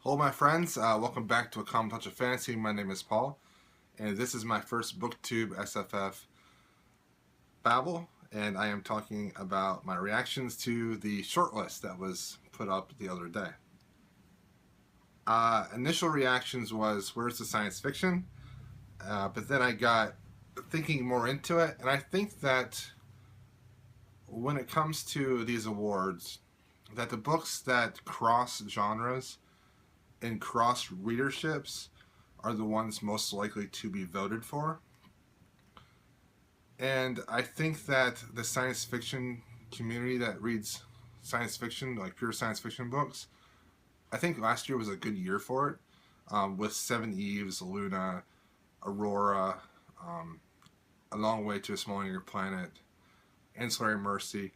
Hello, my friends. Welcome back to A Common Touch of Fantasy. My name is Paul, and this is my first BooktubeSFF Babble, and I am talking about my reactions to the shortlist that was put up the other day. Initial reactions was, where's the science fiction? But then I got thinking more into it, and I think that when it comes to these awards, that the books that cross genres and cross readerships are the ones most likely to be voted for. And I think that the science fiction community that reads science fiction, like pure science fiction books, I think last year was a good year for it, with Seven Eves, Luna, Aurora, A Long Way to a Smaller Planet, Ancillary Mercy.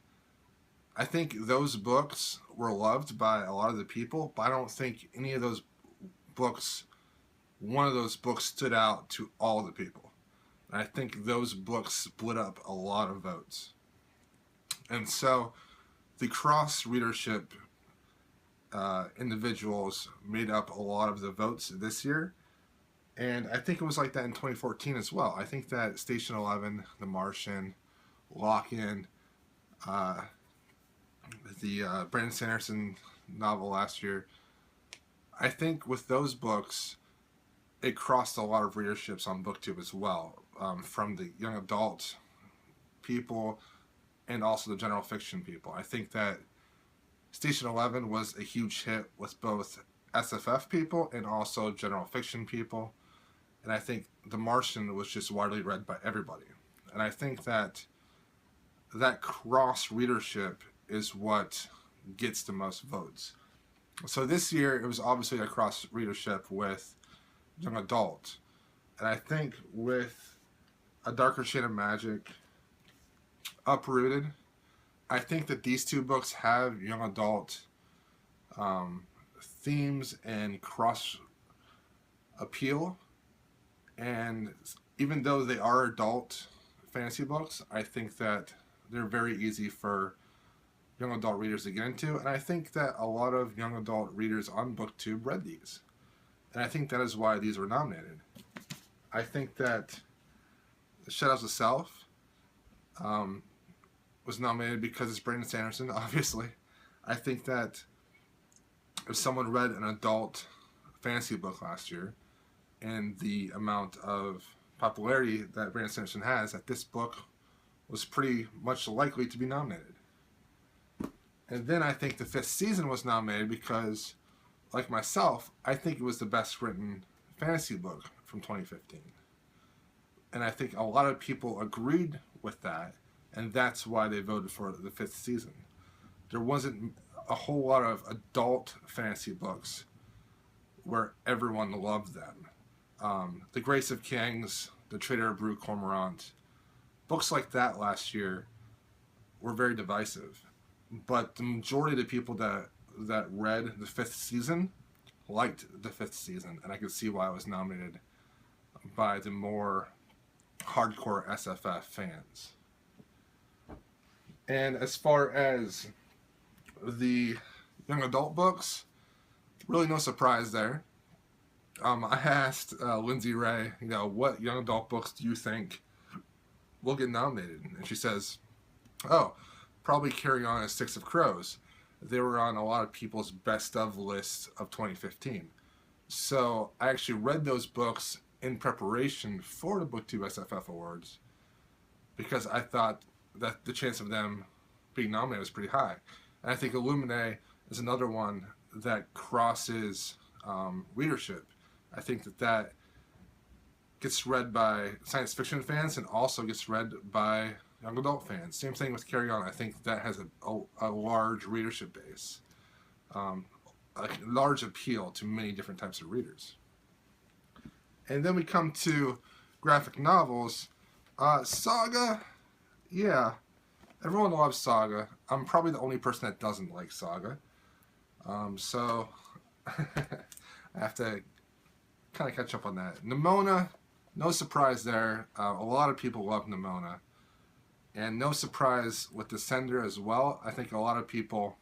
I think those books were loved by a lot of the people, but I don't think any of those books, one of those books stood out to all the people. And I think those books split up a lot of votes. And so the cross readership individuals made up a lot of the votes this year. And I think it was like that in 2014 as well. I think that Station 11, The Martian, Lock-In, the Brandon Sanderson novel last year, I think with those books, it crossed a lot of readerships on BookTube as well, from the young adult people and also the general fiction people. I think that Station 11 was a huge hit with both SFF people and also general fiction people. And I think The Martian was just widely read by everybody. And I think that that cross readership is what gets the most votes. So this year it was obviously a cross readership with young adult, and I think with A Darker Shade of Magic, Uprooted, I think that these two books have young adult themes and cross appeal, and even though they are adult fantasy books, I think that they're very easy for young adult readers to get into, and I think that a lot of young adult readers on BookTube read these, and I think that is why these were nominated. I think that Shadows of Self was nominated because it's Brandon Sanderson, obviously. I think that if someone read an adult fantasy book last year and the amount of popularity that Brandon Sanderson has, that this book was pretty much likely to be nominated. And then I think The Fifth Season was nominated because, like myself, I think it was the best written fantasy book from 2015. And I think a lot of people agreed with that, and that's why they voted for The Fifth Season. There wasn't a whole lot of adult fantasy books where everyone loved them. The Grace of Kings, The Trader of Brew Cormorant, books like that last year were very divisive. But the majority of the people that read The Fifth Season liked The Fifth Season, and I could see why it was nominated by the more hardcore SFF fans. And as far as the young adult books, really no surprise there. I asked Lindsay Ray, what young adult books do you think will get nominated? And she says, oh, probably Carry On and Six of Crows. They were on a lot of people's best of lists of 2015. So I actually read those books in preparation for the BooktubeSFF Awards because I thought that the chance of them being nominated was pretty high. And I think Illuminae is another one that crosses readership. I think that gets read by science fiction fans and also gets read by young adult fans. Same thing with Carry On. I think that has a large readership base, a large appeal to many different types of readers. And then we come to graphic novels. Saga, yeah, everyone loves Saga. I'm probably the only person that doesn't like Saga. So I have to kind of catch up on that. Nimona, no surprise there. A lot of people love Nimona. And no surprise with Descender as well. I think a lot of people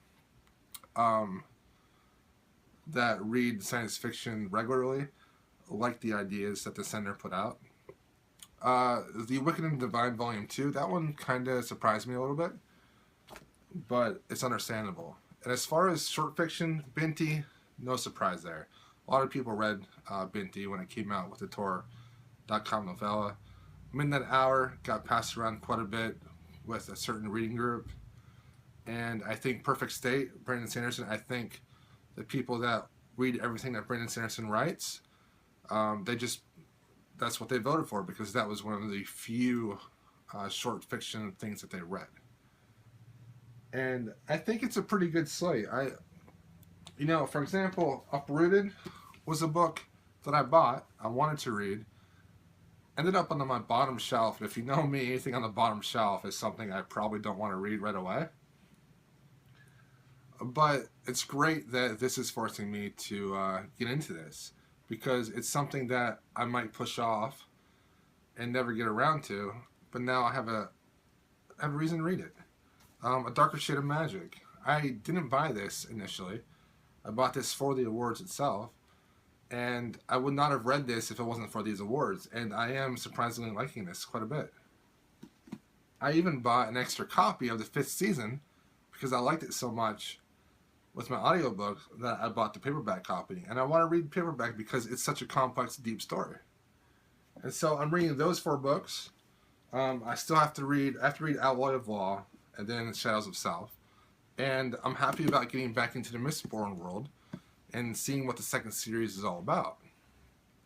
that read science fiction regularly like the ideas that the sender put out. The Wicked and Divine Volume 2, that one kind of surprised me a little bit, but it's understandable. And as far as short fiction, Binti, no surprise there. A lot of people read Binti when it came out with the Tor.com novella. Midnight Hour got passed around quite a bit with a certain reading group. And I think Perfect State, Brandon Sanderson, I think the people that read everything that Brandon Sanderson writes, that's what they voted for, because that was one of the few short fiction things that they read. And I think it's a pretty good slate. For example, Uprooted was a book that I bought, I wanted to read, ended up on my bottom shelf. And if you know me, anything on the bottom shelf is something I probably don't want to read right away. But it's great that this is forcing me to get into this, because it's something that I might push off and never get around to, but now I have a reason to read it. A Darker Shade of Magic. I didn't buy this initially. I bought this for the awards itself, and I would not have read this if it wasn't for these awards, and I am surprisingly liking this quite a bit. I even bought an extra copy of the 5th season because I liked it so much with my audiobook that I bought the paperback copy. And I want to read paperback because it's such a complex, deep story. And so I'm reading those 4 books. I have to read Alloy of Law and then Shadows of Self. And I'm happy about getting back into the Mistborn world and seeing what the second series is all about.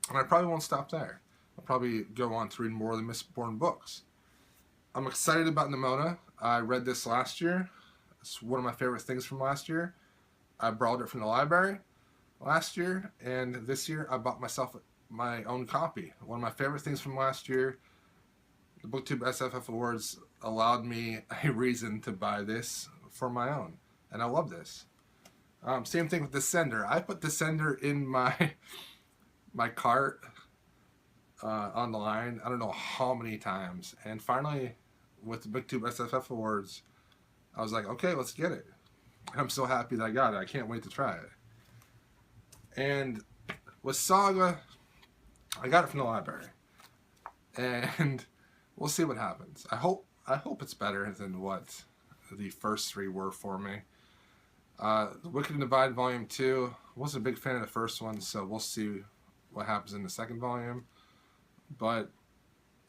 And I probably won't stop there. I'll probably go on to read more of the Mistborn books. I'm excited about Nimona. I read this last year. It's one of my favorite things from last year. I borrowed it from the library last year, and this year I bought myself my own copy. One of my favorite things from last year, the BooktubeSFF Awards allowed me a reason to buy this for my own, and I love this. Same thing with Descender. I put Descender in my cart on the line, I don't know how many times, and finally with the BooktubeSFF Awards, I was like, okay, let's get it. I'm so happy that I got it. I can't wait to try it. And with Saga, I got it from the library, and we'll see what happens. I hope it's better than what the first 3 were for me. The Wicked and Divine Volume 2, wasn't a big fan of the first one, so we'll see what happens in the second volume. But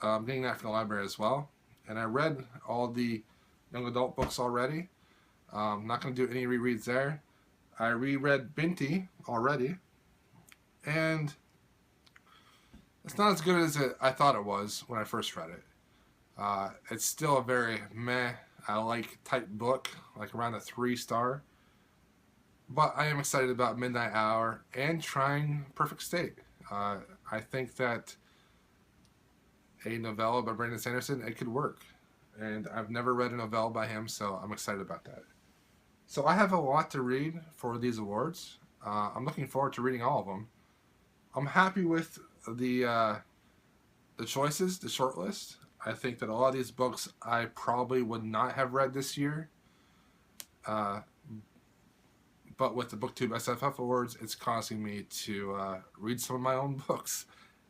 I'm getting that from the library as well. And I read all the young adult books already. I'm not going to do any rereads there. I reread Binti already, and it's not as good as I thought it was when I first read it. It's still a very meh, I like type book, like around a 3-star. But I am excited about Midnight Hour and trying Perfect State. I think that a novella by Brandon Sanderson, it could work. And I've never read a novella by him, so I'm excited about that. So I have a lot to read for these awards. I'm looking forward to reading all of them. I'm happy with the choices, the shortlist. I think that a lot of these books I probably would not have read this year. But with the BooktubeSFF Awards, it's causing me to read some of my own books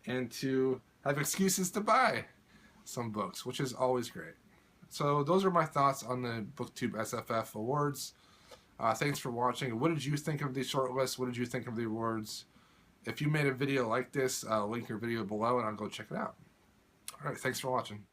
and to have excuses to buy some books, which is always great. So those are my thoughts on the BooktubeSFF Awards. Thanks for watching. What did you think of the shortlist? What did you think of the awards? If you made a video like this, link your video below and I'll go check it out. Alright, thanks for watching.